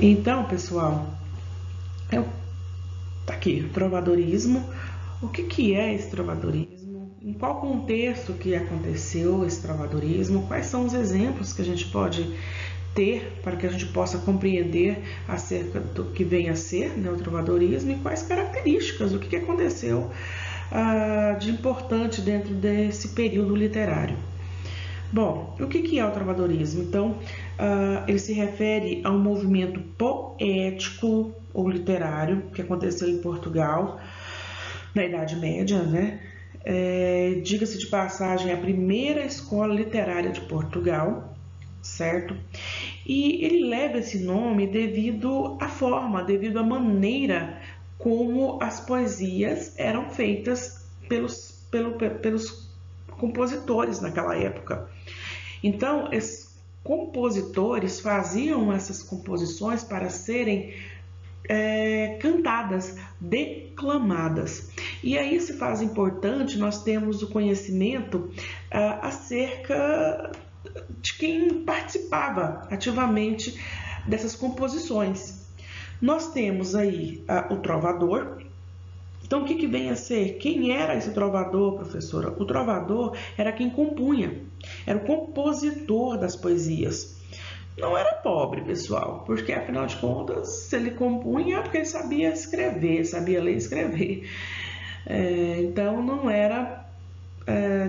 Então, pessoal, tá aqui, trovadorismo. O que é esse trovadorismo? Em qual contexto que aconteceu esse trovadorismo? Quais são os exemplos que a gente pode ter para que a gente possa compreender acerca do que vem a ser, né, o trovadorismo, e quais características, o que aconteceu de importante dentro desse período literário. Bom, o que é o trovadorismo? Então, ele se refere a um movimento poético ou literário que aconteceu em Portugal na Idade Média, né? Diga-se de passagem, a primeira escola literária de Portugal, certo? E ele leva esse nome devido à forma, devido à maneira como as poesias eram feitas pelos compositores naquela época. Então, esses compositores faziam essas composições para serem cantadas, declamadas. E aí se faz importante nós termos o conhecimento acerca de quem participava ativamente dessas composições. Nós temos aí o trovador. Então, o que vem a ser? Quem era esse trovador, professora? O trovador era quem compunha, era o compositor das poesias. Não era pobre, pessoal, porque afinal de contas, se ele compunha é porque ele sabia escrever, sabia ler e escrever. Então, não era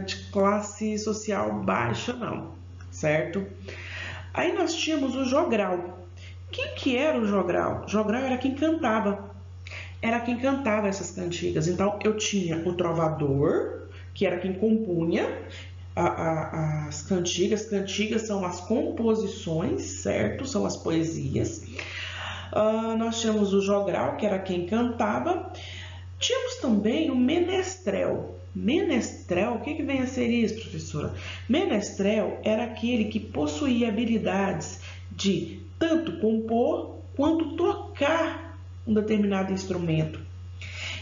de classe social baixa, não, certo? Aí nós tínhamos o jogral. Quem que era o jogral? Jogral era quem cantava. Era quem cantava essas cantigas. Então, eu tinha o trovador, que era quem compunha as cantigas. Cantigas são as composições, certo? São as poesias. Nós tínhamos o jogral, que era quem cantava. Tínhamos também o menestrel. Menestrel, o que vem a ser isso, professora? Menestrel era aquele que possuía habilidades de tanto compor quanto tocar um determinado instrumento.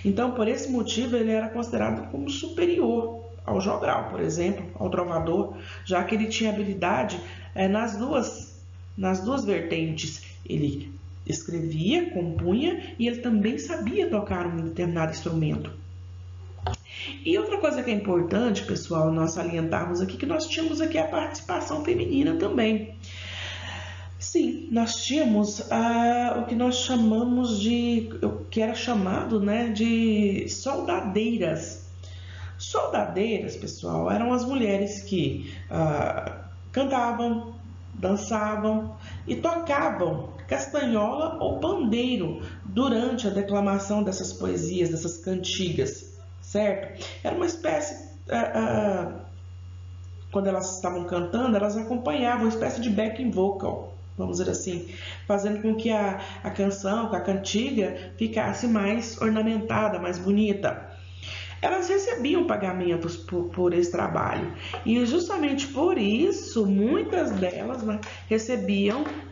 Então, por esse motivo, ele era considerado como superior ao jogral, por exemplo, ao trovador, já que ele tinha habilidade nas duas vertentes. Ele escrevia, compunha e ele também sabia tocar um determinado instrumento. E outra coisa que é importante, pessoal, nós salientarmos aqui, que nós tínhamos aqui a participação feminina também. Sim, nós tínhamos o que nós chamamos de, que era chamado, né, de soldadeiras. Soldadeiras, pessoal, eram as mulheres que cantavam, dançavam e tocavam castanhola ou pandeiro durante a declamação dessas poesias, dessas cantigas, certo? Era uma espécie, quando elas estavam cantando, elas acompanhavam uma espécie de backing vocal, vamos dizer assim, fazendo com que a canção, a cantiga, ficasse mais ornamentada, mais bonita. Elas recebiam pagamentos por esse trabalho e justamente por isso muitas delas, né,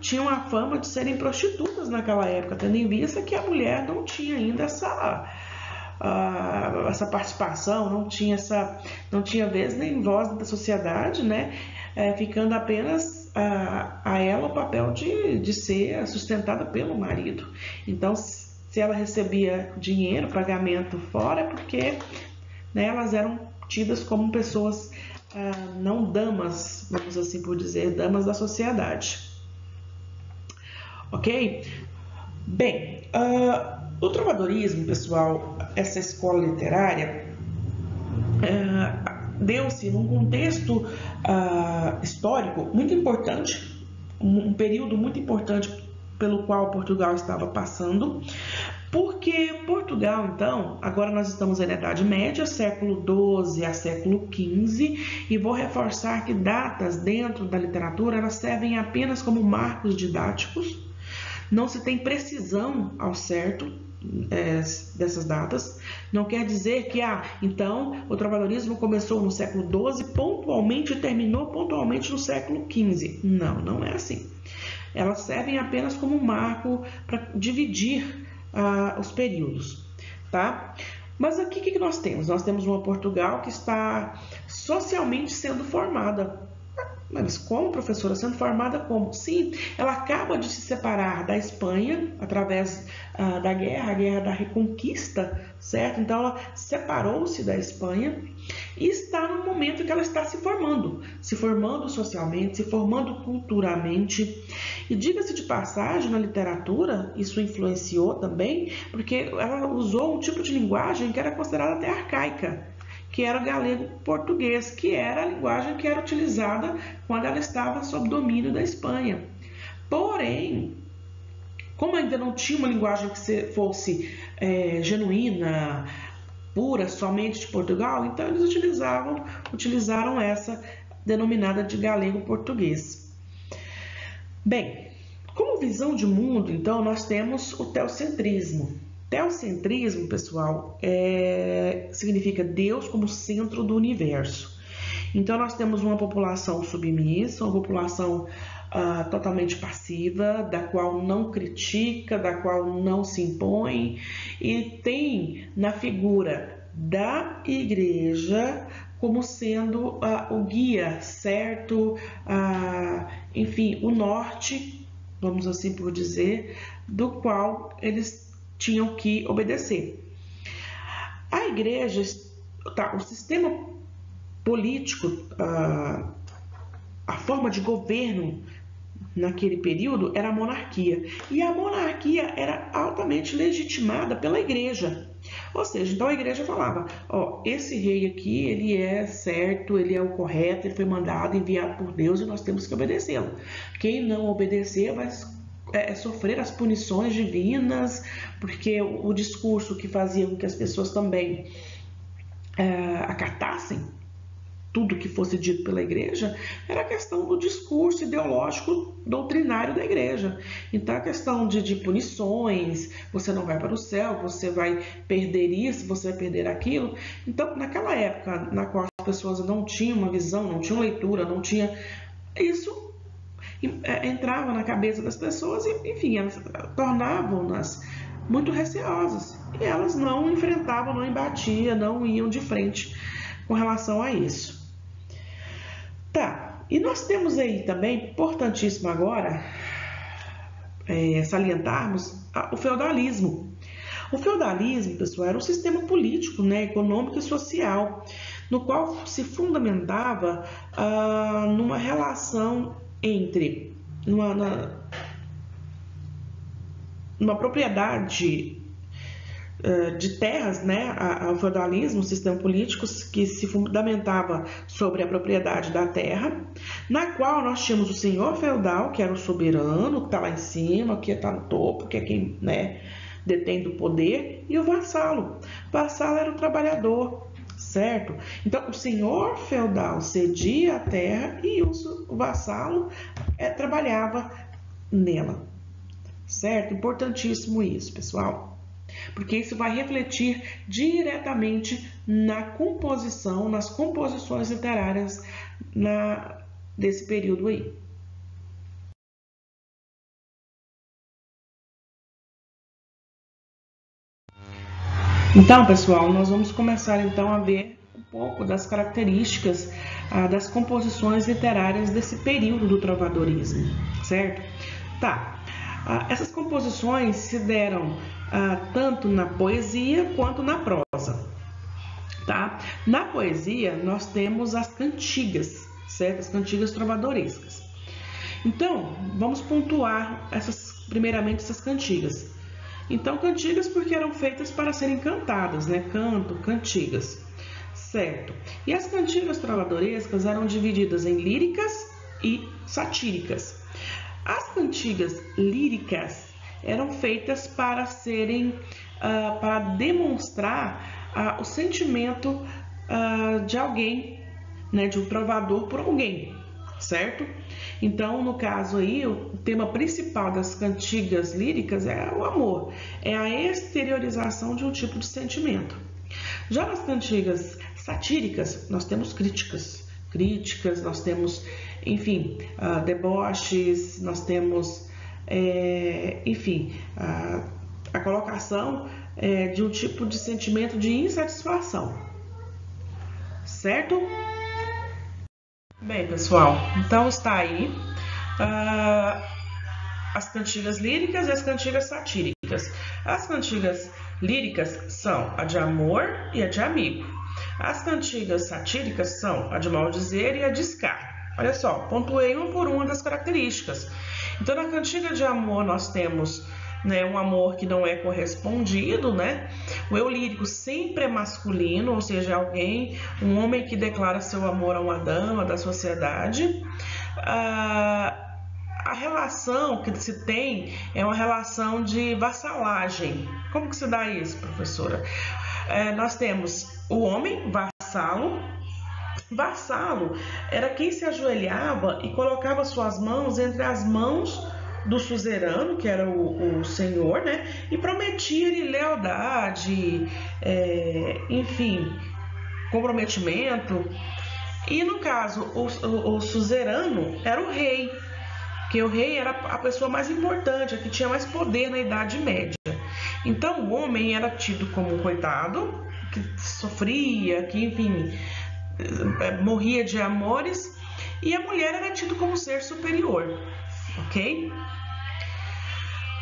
tinham a fama de serem prostitutas naquela época, tendo em vista que a mulher não tinha ainda essa participação, não tinha vez nem voz da sociedade, né, ficando apenas a ela o papel de ser sustentada pelo marido. Então, se ela recebia dinheiro, pagamento fora, é porque, né, elas eram tidas como pessoas não damas, vamos assim por dizer, damas da sociedade. Ok? Bem, o trovadorismo, pessoal, essa escola literária, deu-se num contexto histórico muito importante, um período muito importante pelo qual Portugal estava passando, porque Portugal, então, agora nós estamos na Idade Média, século XII a século XV, e vou reforçar que datas dentro da literatura elas servem apenas como marcos didáticos, não se tem precisão ao certo dessas datas. Não quer dizer que, então, o trovadorismo começou no século XII pontualmente e terminou pontualmente no século XV. Não, não é assim. Elas servem apenas como marco para dividir os períodos, tá? Mas aqui o que nós temos? Nós temos uma Portugal que está socialmente sendo formada. Mas como professora, sendo formada como? Sim, ela acaba de se separar da Espanha através da guerra, a guerra da Reconquista, certo? Então ela separou-se da Espanha e está no momento que ela está se formando socialmente, se formando culturalmente. E diga-se de passagem, na literatura, isso influenciou também, porque ela usou um tipo de linguagem que era considerada até arcaica, que era o galego-português, que era a linguagem que era utilizada quando ela estava sob domínio da Espanha. Porém, como ainda não tinha uma linguagem que fosse genuína, pura, somente de Portugal, então eles utilizaram essa denominada de galego-português. Bem, como visão de mundo, então, nós temos o teocentrismo. Teocentrismo, pessoal, significa Deus como centro do universo. Então, nós temos uma população submissa, uma população totalmente passiva, da qual não critica, da qual não se impõe, e tem na figura da igreja como sendo o guia certo, enfim, o norte, vamos assim por dizer, do qual eles tinham que obedecer. A igreja, o sistema político, a forma de governo naquele período era a monarquia. E a monarquia era altamente legitimada pela igreja. Ou seja, então a igreja falava, esse rei aqui, ele é certo, ele é o correto, ele foi mandado, enviado por Deus e nós temos que obedecê-lo. Quem não obedecer vai sofrer as punições divinas, porque o discurso que fazia com que as pessoas também acatassem tudo que fosse dito pela igreja era a questão do discurso ideológico doutrinário da igreja. Então a questão de punições, você não vai para o céu, você vai perder isso, você vai perder aquilo. Então naquela época na qual as pessoas não tinham uma visão, não tinham leitura, não tinha isso, entrava na cabeça das pessoas e, enfim, elas tornavam-nas muito receosas. E elas não enfrentavam, não embatiam, não iam de frente com relação a isso. Tá, e nós temos aí também, importantíssimo agora, salientarmos o feudalismo. O feudalismo, pessoal, era um sistema político, econômico e social, no qual se fundamentava numa relação entre numa propriedade de terras, o feudalismo, o sistema político que se fundamentava sobre a propriedade da terra, na qual nós tínhamos o senhor feudal, que era o soberano, que está lá em cima, que está no topo, que é quem detém do poder, e o vassalo. O vassalo era o trabalhador, certo? Então, o senhor feudal cedia a terra e o vassalo trabalhava nela, certo? Importantíssimo isso, pessoal. Porque isso vai refletir diretamente nas composições literárias desse período aí. Então, pessoal, nós vamos começar então a ver um pouco das características das composições literárias desse período do trovadorismo, certo? Tá. Essas composições se deram tanto na poesia quanto na prosa, tá? Na poesia, nós temos as cantigas, certo? As cantigas trovadorescas. Então, vamos pontuar primeiramente essas cantigas. Então, cantigas porque eram feitas para serem cantadas, cantigas, certo? E as cantigas trovadorescas eram divididas em líricas e satíricas. As cantigas líricas eram feitas para para demonstrar o sentimento de alguém, de um trovador por alguém, certo? Então, no caso aí, o tema principal das cantigas líricas é o amor, é a exteriorização de um tipo de sentimento. Já nas cantigas satíricas, nós temos críticas, nós temos, enfim, deboches, nós temos, enfim, a colocação de um tipo de sentimento de insatisfação, certo? Bem, pessoal, então está aí as cantigas líricas e as cantigas satírica. As cantigas líricas são a de amor e a de amigo. As cantigas satíricas são a de maldizer e a de escárnio. Olha só, pontuei uma por uma das características. Então, na cantiga de amor, nós temos, né, um amor que não é correspondido, né? O eu lírico sempre é masculino, ou seja, alguém, um homem que declara seu amor a uma dama da sociedade. A relação que se tem é uma relação de vassalagem. Como que se dá isso, professora? Nós temos o homem vassalo. Vassalo era quem se ajoelhava e colocava suas mãos entre as mãos do suzerano, que era o senhor, né? E prometia-lhe lealdade, enfim, comprometimento. E no caso, o suzerano era o rei, que o rei era a pessoa mais importante, a que tinha mais poder na Idade Média. Então o homem era tido como um coitado, que sofria, que enfim, morria de amores, e a mulher era tida como ser superior, ok?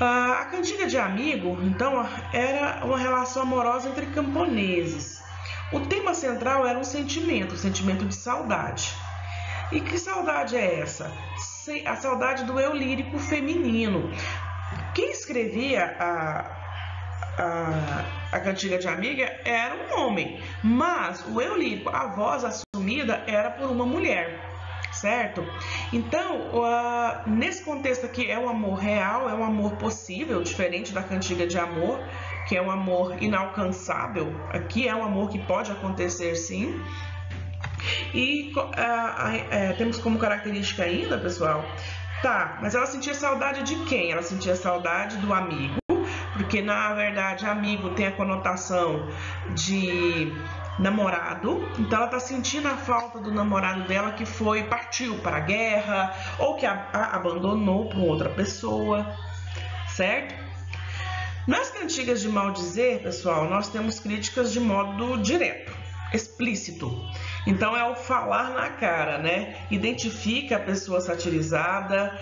A cantiga de amigo, então, era uma relação amorosa entre camponeses. O tema central era um sentimento, o sentimento de saudade. E que saudade é essa? A saudade do eu lírico feminino. Quem escrevia a cantiga de amiga era um homem, mas o eu lírico, a voz assumida, era por uma mulher, certo? Então, nesse contexto aqui, é um amor real, é um amor possível, diferente da cantiga de amor, que é um amor inalcançável. Aqui é um amor que pode acontecer sim. E temos como característica ainda, pessoal, mas ela sentia saudade de quem? Ela sentia saudade do amigo, porque na verdade amigo tem a conotação de namorado, então ela está sentindo a falta do namorado dela que partiu para a guerra ou que a abandonou por outra pessoa, certo? Nas cantigas de maldizer, pessoal, nós temos críticas de modo direto, explícito. Então é o falar na cara, né? Identifica a pessoa satirizada,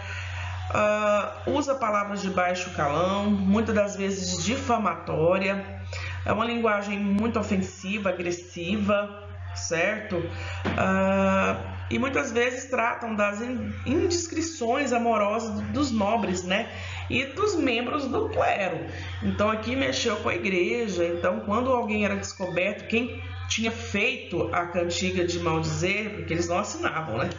usa palavras de baixo calão, muitas das vezes difamatória, é uma linguagem muito ofensiva, agressiva, certo? E muitas vezes tratam das indiscrições amorosas dos nobres, né? E dos membros do clero. Então aqui mexeu com a igreja. Então quando alguém era descoberto, quem tinha feito a cantiga de maldizer, porque eles não assinavam, né?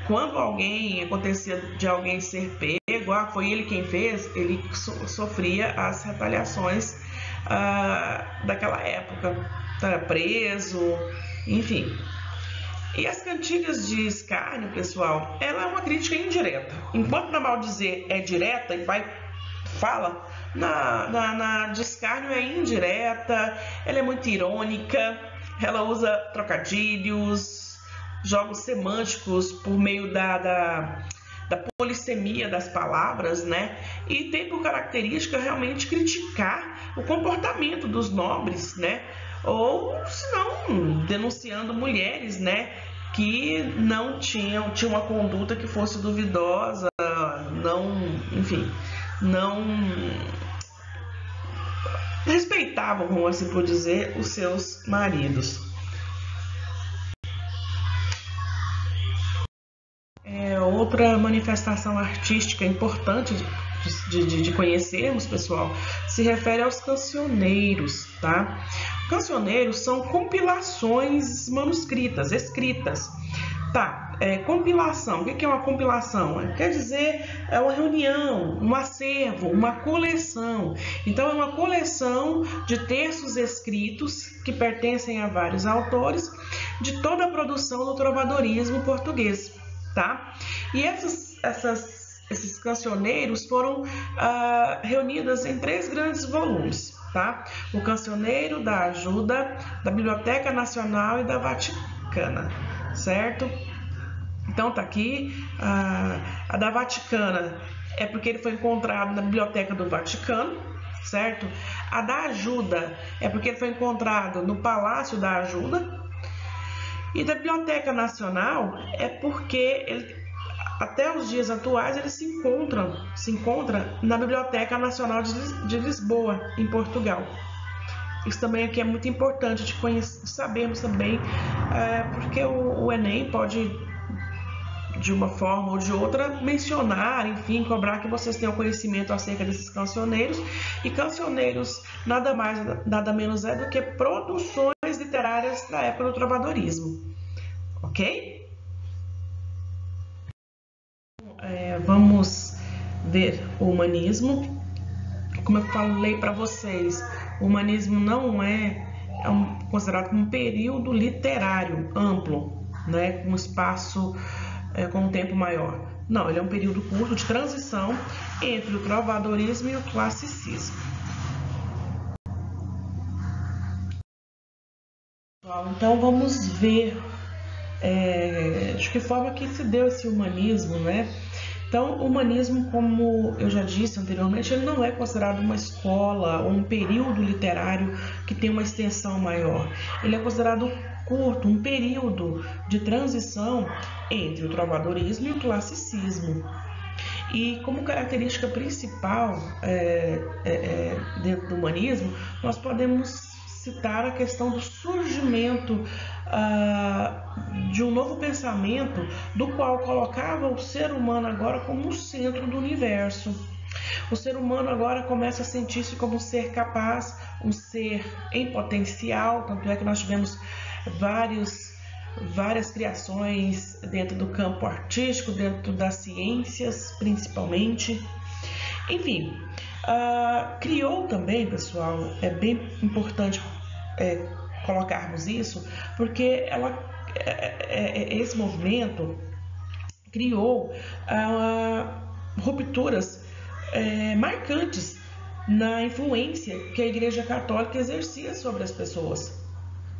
Quando acontecia de alguém ser pego, foi ele quem fez, ele sofria as retaliações daquela época, era preso, enfim. E as cantigas de escárnio, pessoal, ela é uma crítica indireta. Enquanto na maldizer é direta e fala, na de escárnio é indireta, ela é muito irônica, ela usa trocadilhos, jogos semânticos por meio da polissemia das palavras, né? E tem por característica realmente criticar o comportamento dos nobres, né? Ou, se não, denunciando mulheres, né? Que não tinham uma conduta que fosse duvidosa, enfim, não respeitavam, como assim por dizer, os seus maridos. Outra manifestação artística importante de conhecermos, pessoal, se refere aos cancioneiros, tá? Cancioneiros são compilações manuscritas, escritas. Compilação. O que é uma compilação? Quer dizer, é uma reunião, um acervo, uma coleção. Então, é uma coleção de textos escritos que pertencem a vários autores de toda a produção do trovadorismo português, tá? E esses cancioneiros foram reunidos em 3 grandes volumes, tá? O Cancioneiro da Ajuda, da Biblioteca Nacional e da Vaticana, certo? Então tá aqui, a da Vaticana é porque ele foi encontrado na Biblioteca do Vaticano, certo? A da Ajuda é porque ele foi encontrado no Palácio da Ajuda. E da Biblioteca Nacional é porque até os dias atuais ele se encontra na Biblioteca Nacional de Lisboa, em Portugal. Isso também aqui é muito importante de sabermos também, porque o Enem pode, de uma forma ou de outra, mencionar, enfim, cobrar que vocês tenham conhecimento acerca desses cancioneiros. E cancioneiros nada mais, nada menos é do que produções literárias da época do trovadorismo, ok? Vamos ver o humanismo. Como eu falei para vocês, o humanismo não considerado como um período literário amplo, né, com espaço, com um tempo maior. Não, ele é um período curto de transição entre o trovadorismo e o classicismo. Então vamos ver de que forma que se deu esse humanismo, né? Então, o humanismo, como eu já disse anteriormente, ele não é considerado uma escola ou um período literário que tem uma extensão maior. Ele é considerado curto, um período de transição entre o trovadorismo e o classicismo. E como característica principal dentro do humanismo, nós podemos citar a questão do surgimento de um novo pensamento, do qual colocava o ser humano agora como o centro do universo. O ser humano agora começa a sentir-se como um ser capaz, um ser em potencial, tanto é que nós tivemos várias criações dentro do campo artístico, dentro das ciências, principalmente. Enfim, criou também, pessoal, é bem importante colocarmos isso, porque esse movimento criou rupturas marcantes na influência que a Igreja Católica exercia sobre as pessoas,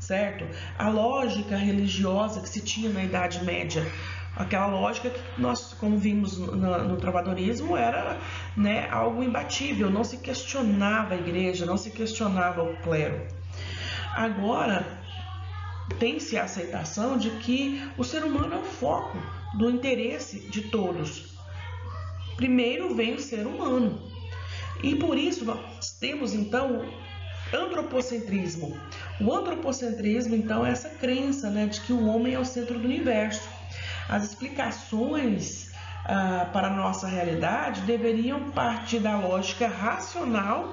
certo? A lógica religiosa que se tinha na Idade Média, aquela lógica que nós, como vimos no trovadorismo, era, né, algo imbatível, não se questionava a igreja, não se questionava o clero. Agora, tem-se a aceitação de que o ser humano é o foco do interesse de todos. Primeiro vem o ser humano. E por isso nós temos, então, o antropocentrismo. O antropocentrismo, então, é essa crença, né, de que o homem é o centro do universo. As explicações para a nossa realidade deveriam partir da lógica racional,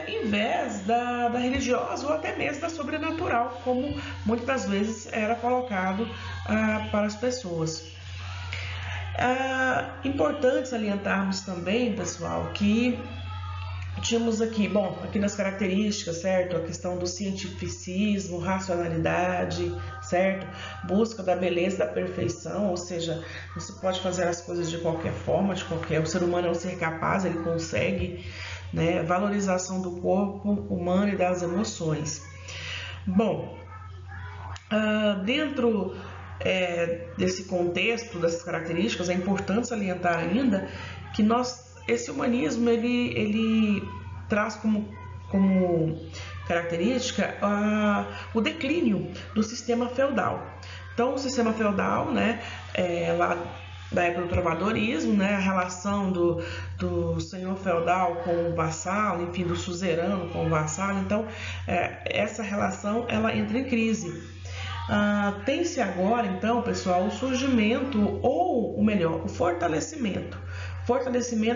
em vez da religiosa ou até mesmo da sobrenatural, como muitas vezes era colocado para as pessoas. Importante salientarmos também, pessoal, que tínhamos aqui, aqui nas características, certo? A questão do cientificismo, racionalidade, certo? Busca da beleza, da perfeição, ou seja, não se pode fazer as coisas de qualquer forma, o ser humano é um ser capaz, ele consegue, né? Valorização do corpo humano e das emoções. Bom, dentro desse contexto, dessas características, é importante salientar ainda que esse humanismo ele traz como característica o declínio do sistema feudal. Então, o sistema feudal, né, lá da época do trovadorismo, né, a relação do senhor feudal com o vassalo, enfim, do suzerano com o vassalo. Então, essa relação ela entra em crise. Tem-se agora, então, pessoal, o surgimento, ou o melhor, o fortalecimento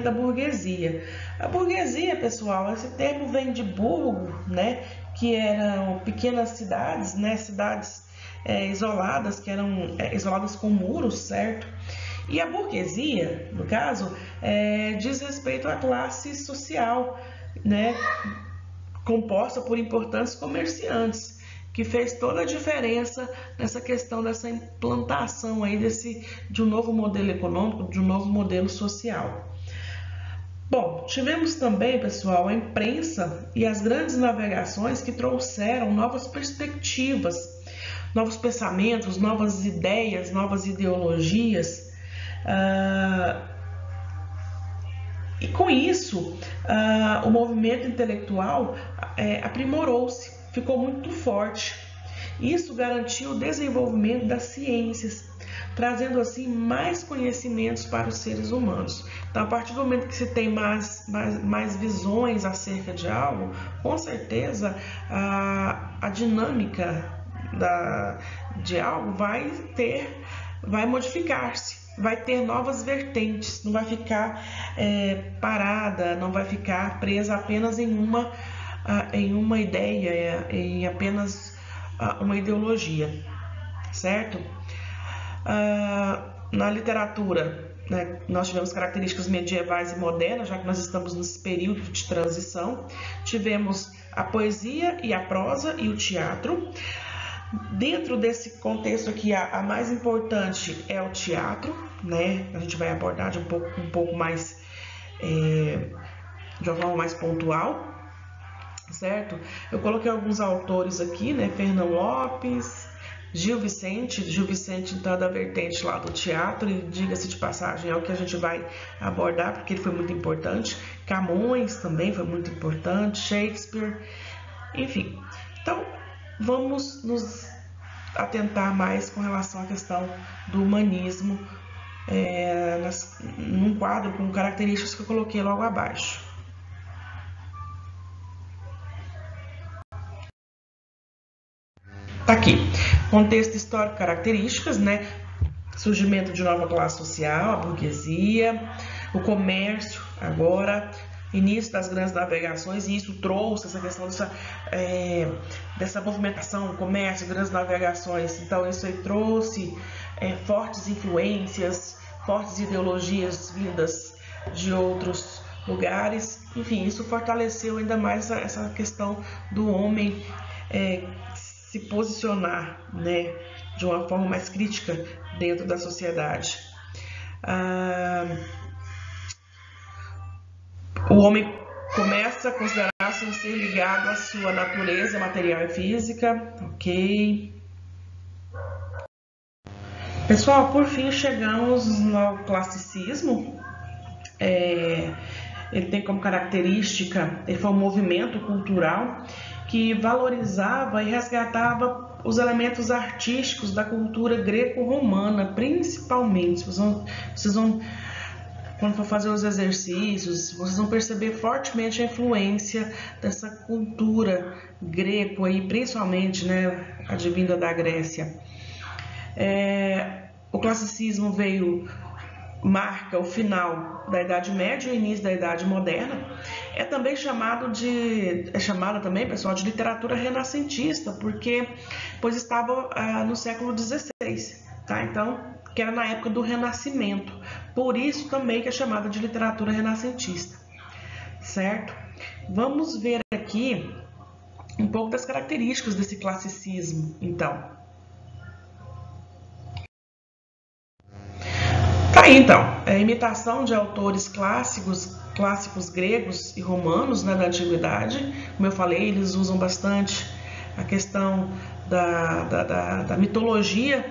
da burguesia. A burguesia, pessoal, esse termo vem de burgo, né, que eram pequenas cidades, né, cidades isoladas, que eram isoladas com muros, certo? E a burguesia, no caso, diz respeito à classe social, né, composta por importantes comerciantes, que fez toda a diferença nessa questão dessa implantação aí de um novo modelo econômico, de um novo modelo social. Bom, tivemos também, pessoal, a imprensa e as grandes navegações que trouxeram novas perspectivas, novos pensamentos, novas ideias, novas ideologias. E com isso, o movimento intelectual aprimorou-se, ficou muito forte. Isso garantiu o desenvolvimento das ciências, trazendo assim mais conhecimentos para os seres humanos. Então, a partir do momento que se tem mais visões acerca de algo, com certeza a dinâmica de algo vai modificar-se, vai ter novas vertentes, não vai ficar parada, não vai ficar presa apenas em uma ideia, em apenas uma ideologia, certo? Na literatura, né, nós tivemos características medievais e modernas, já que nós estamos nesse período de transição. Tivemos a poesia e a prosa e o teatro. Dentro desse contexto aqui, a mais importante é o teatro, né? A gente vai abordar de um pouco mais, de uma forma mais pontual, certo? Eu coloquei alguns autores aqui, né? Fernão Lopes, Gil Vicente então é da vertente lá do teatro, e diga-se de passagem, é o que a gente vai abordar, porque ele foi muito importante. Camões também foi muito importante, Shakespeare, enfim. Então, vamos nos atentar mais com relação à questão do humanismo, num quadro com características que eu coloquei logo abaixo. Tá aqui, contexto histórico, características, né? Surgimento de nova classe social, a burguesia, o comércio agora, início das grandes navegações, e isso trouxe essa questão dessa movimentação, comércio, grandes navegações. Então isso aí trouxe fortes influências, fortes ideologias vindas de outros lugares. Enfim, isso fortaleceu ainda mais essa questão do homem se posicionar, né, de uma forma mais crítica dentro da sociedade. O homem começa a considerar-se um ser ligado à sua natureza material e física, ok? Pessoal, por fim chegamos no classicismo. Ele tem como característica, ele foi um movimento cultural que valorizava e resgatava os elementos artísticos da cultura greco-romana, principalmente. Vocês vão, quando for fazer os exercícios, vocês vão perceber fortemente a influência dessa cultura greco aí, principalmente, né, advinda da Grécia. O classicismo marca o final da Idade Média e o início da Idade Moderna. É também chamado também, pessoal, de literatura renascentista, pois estava no século XVI, tá? Então, que era na época do Renascimento. Por isso também que é chamada de literatura renascentista, certo? Vamos ver aqui um pouco das características desse classicismo, então. Então, a imitação de autores clássicos gregos e romanos, né, da antiguidade. Como eu falei, eles usam bastante a questão da mitologia,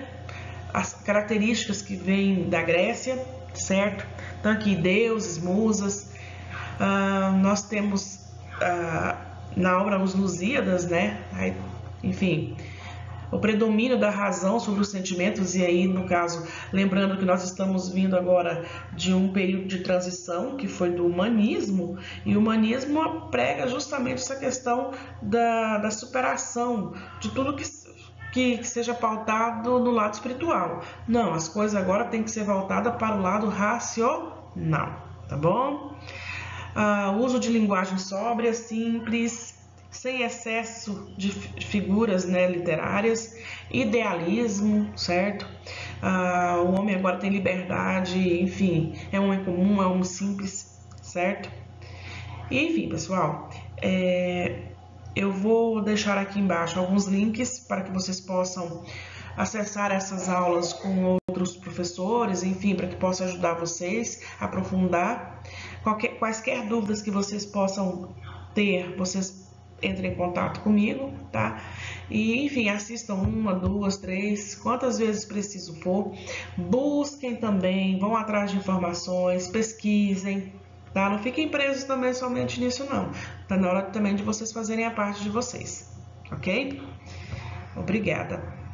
as características que vêm da Grécia, certo? Então aqui, deuses, musas. Nós temos na obra Os Lusíadas, né? Enfim, o predomínio da razão sobre os sentimentos, e aí, no caso, lembrando que nós estamos vindo agora de um período de transição, que foi do humanismo, e o humanismo prega justamente essa questão da superação de tudo que seja pautado no lado espiritual. Não, as coisas agora têm que ser voltadas para o lado racional, tá bom? Uso de linguagem sóbria, simples, sem excesso de figuras, né, literárias, idealismo, certo? O homem agora tem liberdade, enfim, é um homem comum, é um homem simples, certo? E, enfim, pessoal, eu vou deixar aqui embaixo alguns links para que vocês possam acessar essas aulas com outros professores, enfim, para que possa ajudar vocês a aprofundar. Quaisquer dúvidas que vocês possam ter, vocês entrem em contato comigo, tá? E, enfim, assistam 1, 2, 3, quantas vezes preciso for. Busquem também, vão atrás de informações, pesquisem, tá? Não fiquem presos também somente nisso, não. Tá na hora também de vocês fazerem a parte de vocês, ok? Obrigada.